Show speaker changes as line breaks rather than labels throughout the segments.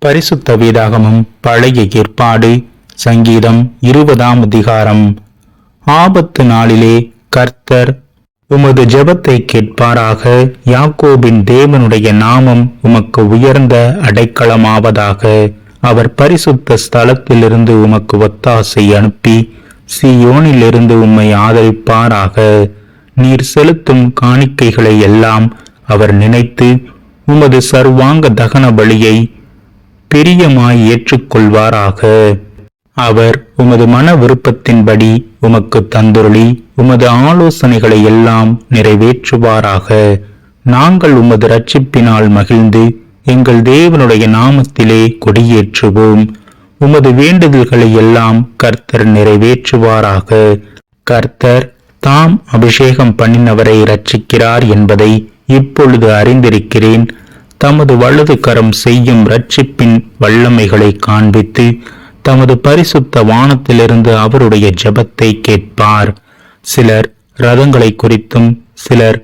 பரிசுத்த வேதாகமம் பழைய ஏற்பாடு சங்கீதம் 20ஆம் அதிகாரம். ஆபத்து நாளிலே கர்த்தர் உமது ஜெபத்தை கேட்பாராக. யாக்கோபின் தேவனுடைய நாமம் உமக்கு உயர்ந்த அடைக்கலமாவதாக. அவர் பரிசுத்த ஸ்தலத்திலிருந்து உமக்கு ஒத்தாசை அனுப்பி சீயோனிலிருந்து உம்மை ஆதரிப்பாராக. நீர் செலுத்தும் காணிக்கைகளை எல்லாம் அவர் நினைத்து உமது சர்வாங்க தகன பலியை பிரியமாய் ஏற்றுக்கொள்வாராக. அவர் உமது மன விருப்பத்தின்படி உமக்கு தந்துருளி உமது ஆலோசனைகளை எல்லாம் நிறைவேற்றுவாராக. நாங்கள் உமது இரட்சிப்பினால் மகிழ்ந்து எங்கள் தேவனுடைய நாமத்திலே கொடியேற்றுவோம். உமது வேண்டுதல்களை எல்லாம் கர்த்தர் நிறைவேற்றுவாராக. கர்த்தர் தாம் அபிஷேகம் பண்ணினவரை இரட்சிக்கிறார் என்பதை இப்பொழுது அறிந்திருக்கிறேன். தமது வலது கரம் செய்யும் இரட்சிப்பின் வல்லமைகளை காண்பித்து தமது பரிசுத்த வானத்திலிருந்து அவருடைய ஜெபத்தை கேட்பார். சிலர் ரதங்களை குறித்தும் சிலர்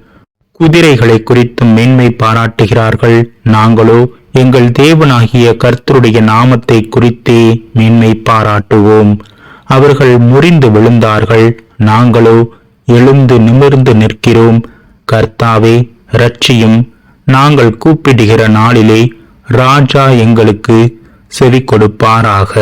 குதிரைகளை குறித்தும் மேன்மை பாராட்டுகிறார்கள். நாங்களோ எங்கள் தேவனாகிய கர்த்தருடைய நாமத்தை குறித்தே மேன்மை பாராட்டுவோம். அவர்கள் முறிந்து விழுந்தார்கள், நாங்களோ எழுந்து நிமிர்ந்து நிற்கிறோம். கர்த்தாவே இரட்சியும். நாங்கள் கூப்பிடுகிற நாளிலே ராஜா எங்களுக்கு செவி கொடுப்பாராக.